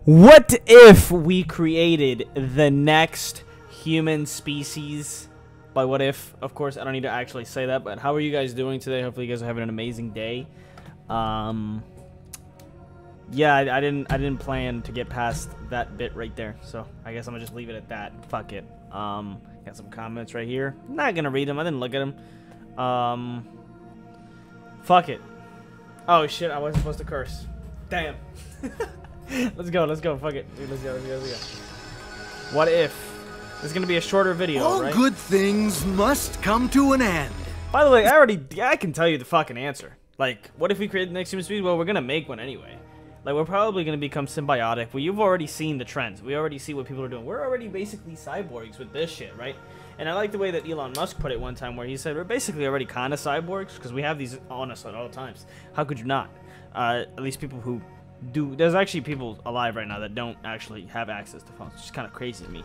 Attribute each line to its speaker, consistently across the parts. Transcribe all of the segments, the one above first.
Speaker 1: What if we created the next human species? By what if, of course, I don't need to actually say that, but how are you guys doing today? Hopefully you guys are having an amazing day. Yeah, I didn't plan to get past that bit right there, so I guess I'm gonna just leave it at that. Fuck it. Got some comments right here. Not gonna read them. I didn't look at them. Fuck it. Oh shit, I wasn't supposed to curse. Damn. Let's go, fuck it. Dude, let's go. What if? This is gonna be a shorter video,
Speaker 2: All
Speaker 1: right?
Speaker 2: good things must come to an end.
Speaker 1: By the way, I can tell you the fucking answer. Like, what if we create the next human species? Well, we're gonna make one anyway. Like, we're probably gonna become symbiotic. Well, you've already seen the trends. We already see what people are doing. We're already basically cyborgs with this shit, right? And I like the way that Elon Musk put it one time where he said, we're basically already kind of cyborgs because we have these on us at all times. How could you not? At least people who do. There's actually people alive right now that don't actually have access to phones, which is kind of crazy to me.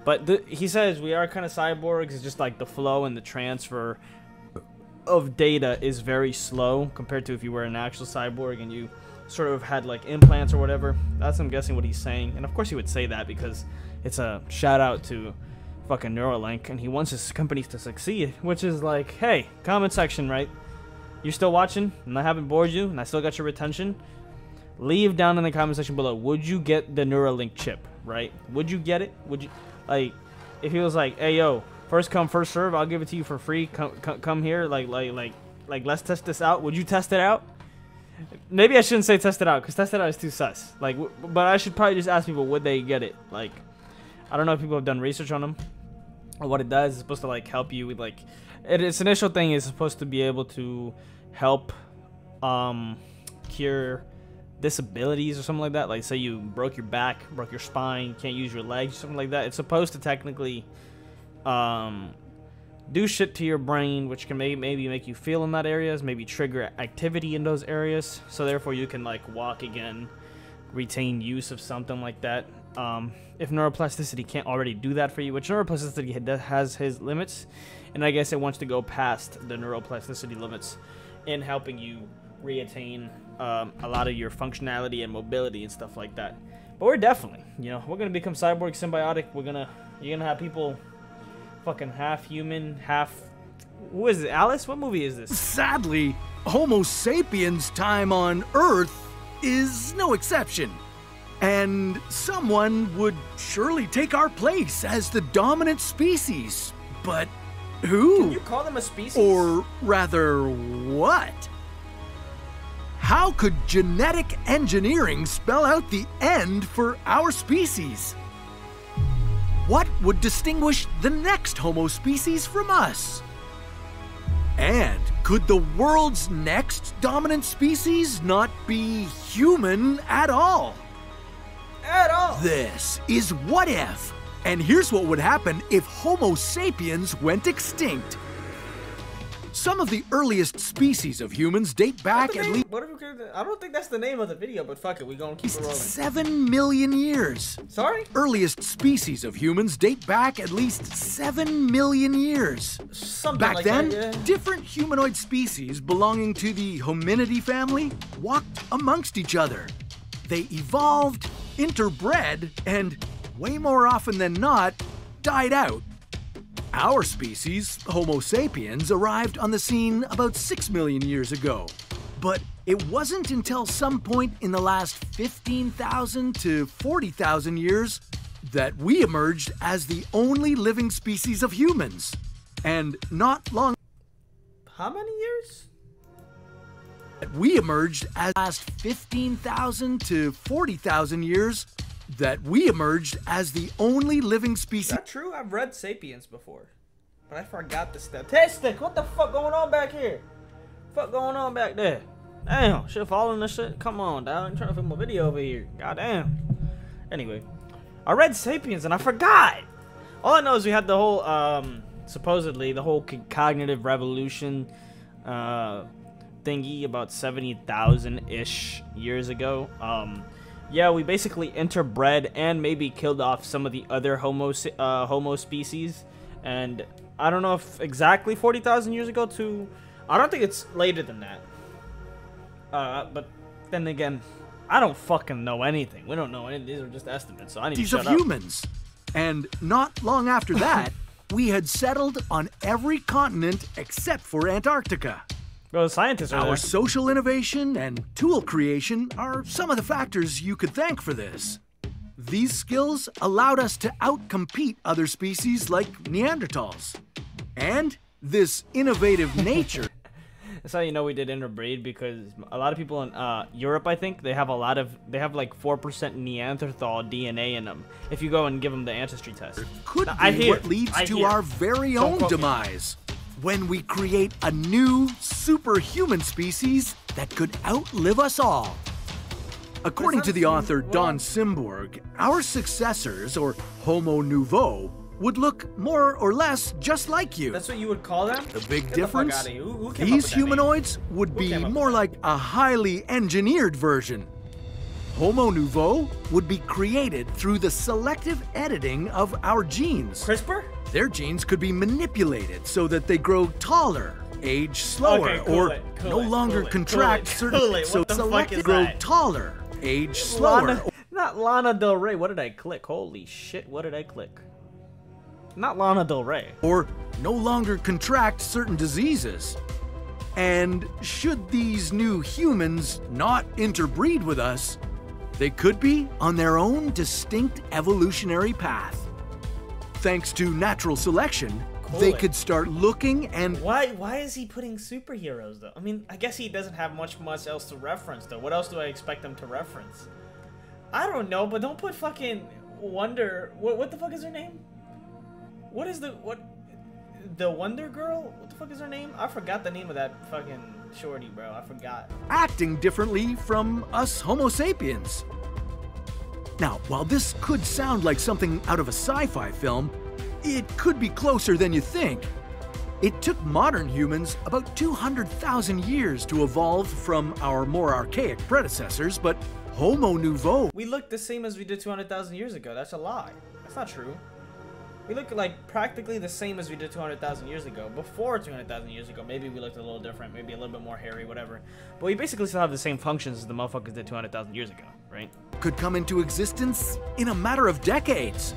Speaker 1: But he says we are kind of cyborgs. It's just like the flow and the transfer of data is very slow compared to if you were an actual cyborg and you sort of had like implants or whatever. That's, I'm guessing, what he's saying. And of course he would say that because it's a shout out to fucking Neuralink and he wants his companies to succeed, which is like, hey, comment section, right? You're still watching and I haven't bored you and I still got your attention. Leave down in the comment section below, would you get the Neuralink chip, right? Would you get it? Would you, like, if he was like, hey yo, first come first serve, I'll give it to you for free, come here, like let's test this out. Would you test it out? Maybe I shouldn't say test it out because test it out is too sus. Like, but I should probably just ask people, would they get it? Like, I don't know if people have done research on them or what it does. It's supposed to like help you with like, its initial thing is supposed to be able to help cure disabilities or something like that. Like, say you broke your back, broke your spine, can't use your legs, something like that. It's supposed to technically do shit to your brain, which can maybe make you feel in that areas, maybe trigger activity in those areas, so therefore you can like walk again, retain use of something like that. If neuroplasticity can't already do that for you, which neuroplasticity has his limits, and I guess it wants to go past the neuroplasticity limits in helping you reattain a lot of your functionality and mobility and stuff like that. But we're definitely, we're gonna become cyborg, symbiotic. You're gonna have people fucking half human, half. Who is it? Alice? What movie is this?
Speaker 2: Sadly, Homo sapiens' time on Earth is no exception. And someone would surely take our place as the dominant species. But who?
Speaker 1: Can you call them a species?
Speaker 2: Or rather, what? How could genetic engineering spell out the end for our species? What would distinguish the next Homo species from us? And could the world's next dominant species not be human at all?
Speaker 1: At all.
Speaker 2: This is What If, and here's what would happen if Homo sapiens went extinct. Some of the earliest species of humans date back at least.
Speaker 1: I don't think that's the name of the video, but fuck it, we gonna keep it rolling.
Speaker 2: 7 million years.
Speaker 1: Sorry?
Speaker 2: Earliest species of humans date back at least 7 million years.
Speaker 1: Something
Speaker 2: Back
Speaker 1: like
Speaker 2: then,
Speaker 1: that, yeah.
Speaker 2: different humanoid species belonging to the Hominidae family walked amongst each other. They evolved, interbred, and way more often than not, died out. Our species, Homo sapiens, arrived on the scene about 6 million years ago. But it wasn't until some point in the last 15,000 to 40,000 years that we emerged as the only living species of humans. And not long.
Speaker 1: How many years?
Speaker 2: We emerged as last 15,000 to 40,000 years that we emerged as the only living species.
Speaker 1: Is that true? I've read Sapiens before, but I forgot the statistic. What the fuck going on back here? Fuck going on back there? Damn, shit following this shit. Come on, dog. I'm trying to film a video over here. Goddamn. Anyway, I read Sapiens and I forgot. All I know is we had the whole supposedly the whole cognitive revolution thingy about 70,000-ish years ago. Yeah, we basically interbred and maybe killed off some of the other Homo species. And I don't know if exactly 40,000 years ago to... I don't think it's later than that. But then again, I don't fucking know anything. We don't know anything. These are just estimates, so I need to shut
Speaker 2: of
Speaker 1: up.
Speaker 2: humans. And not long after that, we had settled on every continent except for Antarctica.
Speaker 1: Well, the scientists are
Speaker 2: Our
Speaker 1: there.
Speaker 2: social innovation and tool creation are some of the factors you could thank for this. These skills allowed us to outcompete other species like Neanderthals. And this innovative nature.
Speaker 1: That's how you know we did interbreed, because a lot of people in Europe, I think, they have like 4% Neanderthal DNA in them. If you go and give them the ancestry test,
Speaker 2: Could be what leads to our very own demise. When we create a new superhuman species that could outlive us all. According to the author Don Simborg, our successors, or Homo Nouveau, would look more or less just like you.
Speaker 1: That's what you would call them?
Speaker 2: The big
Speaker 1: Get
Speaker 2: difference?
Speaker 1: The fuck outta here. Who came up
Speaker 2: These
Speaker 1: with that name?
Speaker 2: humanoids would be more like a highly engineered version. Homo Nouveau would be created through the selective editing of our genes.
Speaker 1: CRISPR?
Speaker 2: Their genes could be manipulated so that they grow taller, age slower, or no longer contract certain. So selected grow taller, age slower.
Speaker 1: Not Lana Del Rey. What did I click? Holy shit! What did I click? Not Lana Del Rey.
Speaker 2: Or no longer contract certain diseases. And should these new humans not interbreed with us, they could be on their own distinct evolutionary path. Thanks to natural selection, they could start looking and...
Speaker 1: Why is he putting superheroes, though? I mean, I guess he doesn't have much else to reference, though. What else do I expect him to reference? I don't know, but don't put fucking Wonder... What the fuck is her name? What is the Wonder Girl? What the fuck is her name? I forgot the name of that fucking shorty, bro. I forgot.
Speaker 2: Acting differently from us Homo sapiens. Now, while this could sound like something out of a sci-fi film, it could be closer than you think. It took modern humans about 200,000 years to evolve from our more archaic predecessors, but Homo Nouveau...
Speaker 1: We look the same as we did 200,000 years ago. That's a lie. That's not true. We look like practically the same as we did 200,000 years ago. Before 200,000 years ago, maybe we looked a little different, maybe a little bit more hairy, whatever. But we basically still have the same functions as the motherfuckers did 200,000 years ago, right?
Speaker 2: Could come into existence in a matter of decades.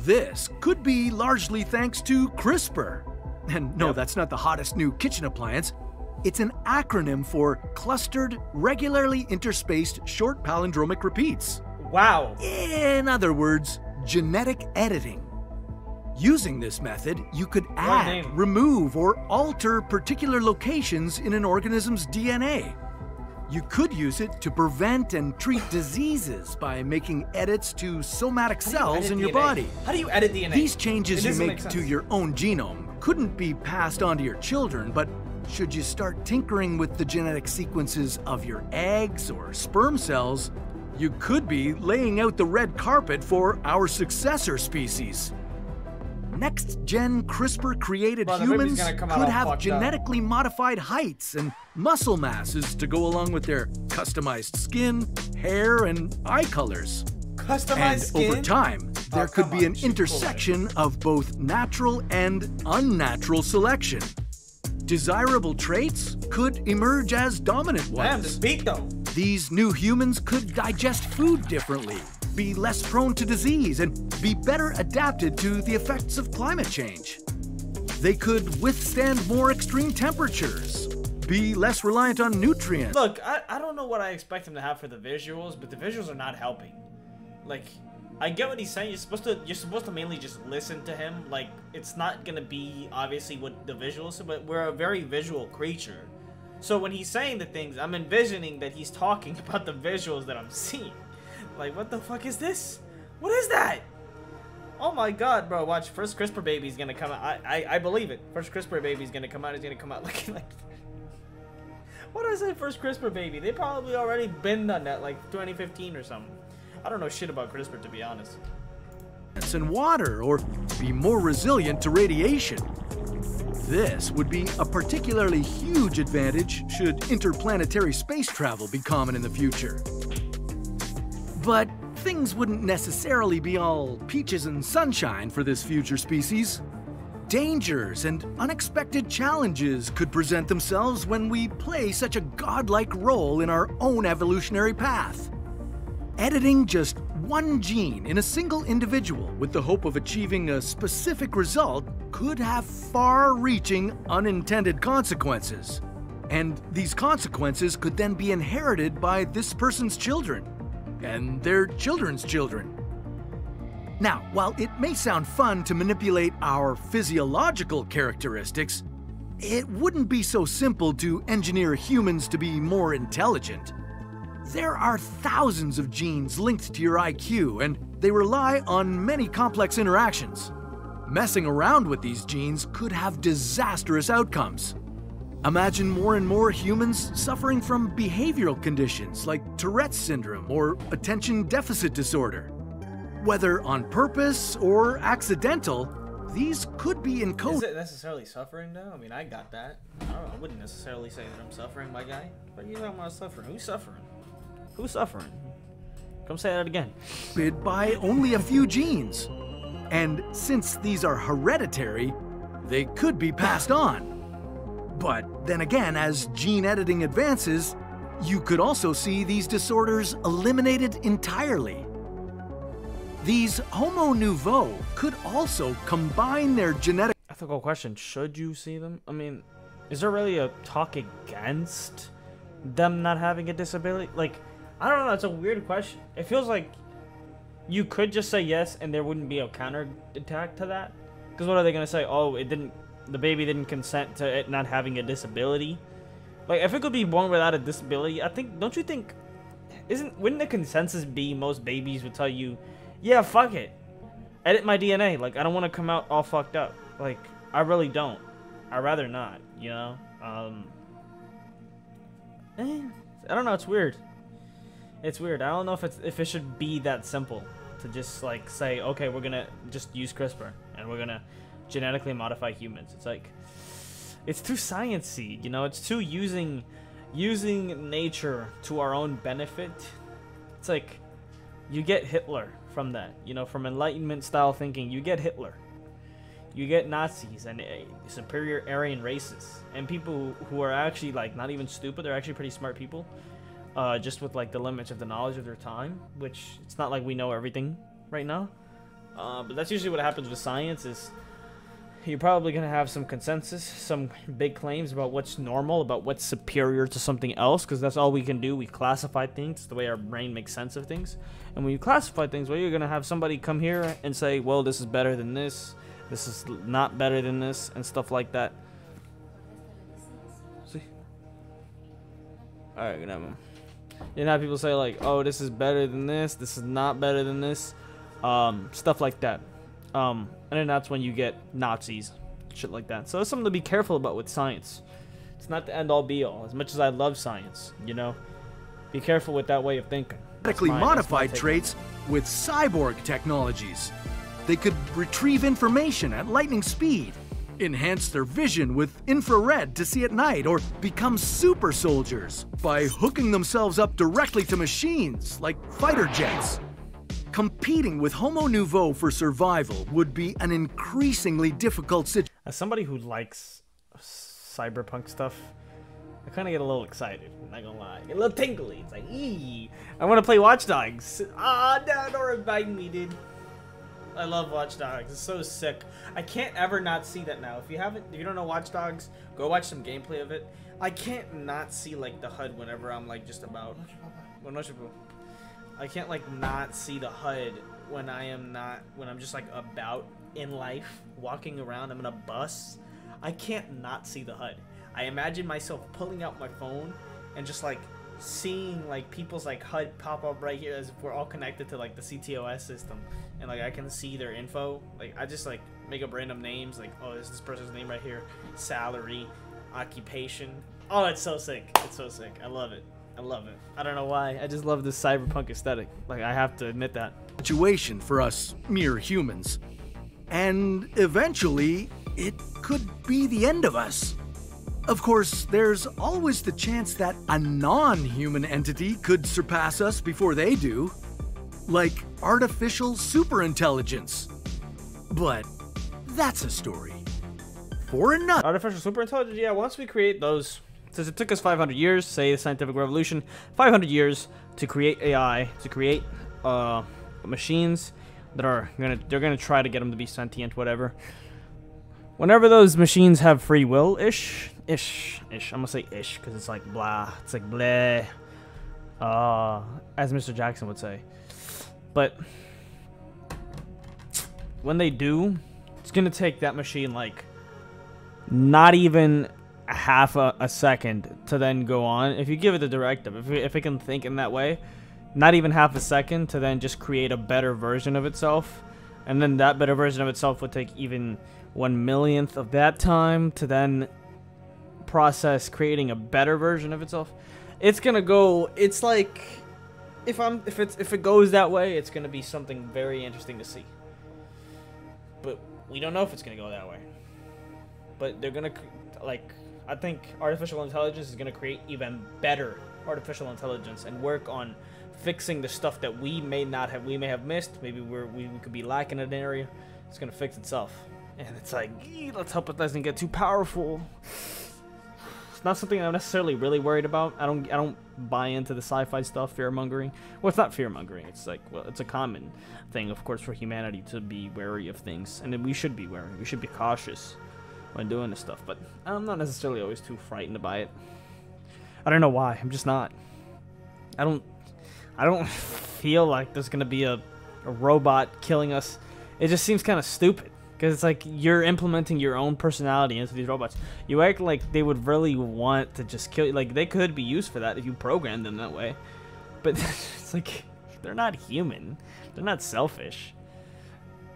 Speaker 2: This could be largely thanks to CRISPR. And no, that's not the hottest new kitchen appliance. It's an acronym for Clustered Regularly Interspaced Short Palindromic Repeats.
Speaker 1: Wow.
Speaker 2: In other words, genetic editing. Using this method, you could add, remove, or alter particular locations in an organism's DNA. You could use it to prevent and treat diseases by making edits to somatic cells in your body.
Speaker 1: How do you edit DNA?
Speaker 2: These changes you make to your own genome couldn't be passed on to your children, but should you start tinkering with the genetic sequences of your eggs or sperm cells, you could be laying out the red carpet for our successor species. Next-gen CRISPR-created humans could have genetically modified heights and muscle masses to go along with their customized skin, hair, and eye colors.
Speaker 1: Customized skin?
Speaker 2: Over time, there could be an intersection of both natural and unnatural selection. Desirable traits could emerge as dominant ones.
Speaker 1: Damn, this beat though.
Speaker 2: These new humans could digest food differently, be less prone to disease, and be better adapted to the effects of climate change. They could withstand more extreme temperatures, be less reliant on nutrients.
Speaker 1: Look, I don't know what I expect him to have for the visuals, but the visuals are not helping. Like, I get what he's saying. You're supposed to mainly just listen to him. Like, it's not gonna be obviously what the visuals, but we're a very visual creature. So when he's saying the things, I'm envisioning that he's talking about the visuals that I'm seeing. Like, what the fuck is this? What is that? Oh my god, bro. Watch, first CRISPR baby's gonna come out. I believe it. First CRISPR baby's gonna come out. He's gonna come out looking like... What did I say, first CRISPR baby? They probably already been done that, like 2015 or something. I don't know shit about CRISPR, to be honest.
Speaker 2: And water, or be more resilient to radiation. This would be a particularly huge advantage should interplanetary space travel be common in the future. But things wouldn't necessarily be all peaches and sunshine for this future species. dangers and unexpected challenges could present themselves when we play such a godlike role in our own evolutionary path. Editing just one gene in a single individual with the hope of achieving a specific result could have far-reaching unintended consequences. And these consequences could then be inherited by this person's children and their children's children. Now, while it may sound fun to manipulate our physiological characteristics, it wouldn't be so simple to engineer humans to be more intelligent. There are thousands of genes linked to your IQ, and they rely on many complex interactions. Messing around with these genes could have disastrous outcomes. Imagine more and more humans suffering from behavioral conditions like Tourette's syndrome or attention deficit disorder. Whether on purpose or accidental, these could be encoded.
Speaker 1: Is it necessarily suffering though? I mean, I got that. I wouldn't necessarily say that I'm suffering, my guy. But you talking about suffering? Who's suffering? Who's suffering? Come say that again.
Speaker 2: By only a few genes. And since these are hereditary, they could be passed on. But then again, as gene editing advances, you could also see these disorders eliminated entirely. These Homo nouveau could also combine their genetic...
Speaker 1: Ethical question, should you see them? I mean, is there really a talk against them not having a disability? Like, I don't know, it's a weird question. It feels like you could just say yes and there wouldn't be a counter attack to that. Because what are they going to say? Oh, the baby didn't consent to it not having a disability. Like, if it could be born without a disability, don't you think, wouldn't the consensus be most babies would tell you, yeah, fuck it, edit my DNA, like, I don't want to come out all fucked up. Like, I really don't. I'd rather not, you know? I don't know, it's weird. It's weird. I don't know if it should be that simple to just, like, say, okay, we're gonna just use CRISPR, and we're gonna genetically modify humans. It's like, it's too science-y, you know? It's too using nature to our own benefit. It's like, you get Hitler from that, you know, from Enlightenment style thinking. You get Hitler, you get Nazis and superior Aryan races and people who are actually, like, not even stupid. They're actually pretty smart people, just with, like, the limits of the knowledge of their time, which it's not like we know everything right now, but that's usually what happens with science. Is you're probably going to have some consensus, some big claims about what's normal, about what's superior to something else, because that's all we can do. We classify things. It's the way our brain makes sense of things. And when you classify things, well, you're going to have somebody come here and say, well, this is better than this is not better than this, and stuff like that. See? Alright, good night, man. You know how people say, like, oh, this is better than this is not better than this, stuff like that. And then that's when you get Nazis, shit like that. So it's something to be careful about with science. It's not the end-all be-all. As much as I love science, you know, be careful with that way of thinking.
Speaker 2: Genetically modified traits with cyborg technologies. They could retrieve information at lightning speed, enhance their vision with infrared to see at night, or become super soldiers by hooking themselves up directly to machines like fighter jets. Competing with Homo nouveau for survival would be an increasingly difficult situation.
Speaker 1: As somebody who likes cyberpunk stuff, I kind of get a little excited, I'm not gonna lie. I get a little tingly. It's like, eee, I want to play Watch Dogs. Ah, don't invite me, dude. I love Watch Dogs. It's so sick. I can't ever not see that now. If you don't know Watch Dogs, go watch some gameplay of it. I can't not see, like, the HUD whenever I'm, like, just about. I can't, like, not see the HUD when I'm just, like, about in life, walking around. I'm in a bus. I can't not see the HUD. I imagine myself pulling out my phone and just, like, seeing, like, people's, like, HUD pop up right here as if we're all connected to, like, the CTOS system, and, like, I can see their info. Like, I just, like, make up random names, like, oh, this person's name right here, salary, occupation. Oh, it's so sick. It's so sick. I love it. I love it. I don't know why. I just love this cyberpunk aesthetic. Like, I have to admit that.
Speaker 2: Situation for us mere humans. And eventually, it could be the end of us. Of course, there's always the chance that a non-human entity could surpass us before they do. Like artificial superintelligence. But that's a story for another.
Speaker 1: Artificial superintelligence, yeah, once we create those, since it took us 500 years, say the scientific revolution, 500 years to create AI, to create machines that are they're gonna try to get them to be sentient, whatever. Whenever those machines have free will, ish, I'm gonna say ish, because it's like blah, it's like bleh, as Mr. Jackson would say. But when they do, it's gonna take that machine like not even half a second to then go on. If you give it the directive, if it can think in that way, not even half a second to then just create a better version of itself, and then that better version of itself would take even 1/1,000,000th of that time to then process creating a better version of itself. It's gonna go. It's like if it goes that way, it's gonna be something very interesting to see. But we don't know if it's gonna go that way. But they're gonna I think artificial intelligence is gonna create even better artificial intelligence and work on fixing the stuff that we may have missed. Maybe we could be lacking in an area. It's gonna fix itself, and it's like, let's hope it doesn't get too powerful. It's not something I'm necessarily really worried about. I don't buy into the sci-fi stuff, fear mongering. Well, it's not fear mongering. It's like, well, it's a common thing, of course, for humanity to be wary of things, and then we should be wary. We should be cautious when doing this stuff. But I'm not necessarily always too frightened by it. I don't know why. I'm just not. I don't feel like there's gonna be a robot killing us. It just seems kind of stupid. Because it's like you're implementing your own personality into these robots. You act like they would really want to just kill you. Like, they could be used for that if you program them that way. But it's like, they're not human. They're not selfish.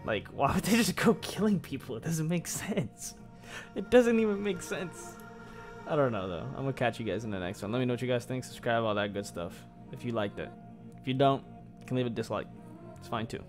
Speaker 1: Like, why would they just go killing people? It doesn't make sense. It doesn't even make sense. I don't know, though. I'm going to catch you guys in the next one. Let me know what you guys think. Subscribe, all that good stuff. If you liked it. If you don't, you can leave a dislike. It's fine, too.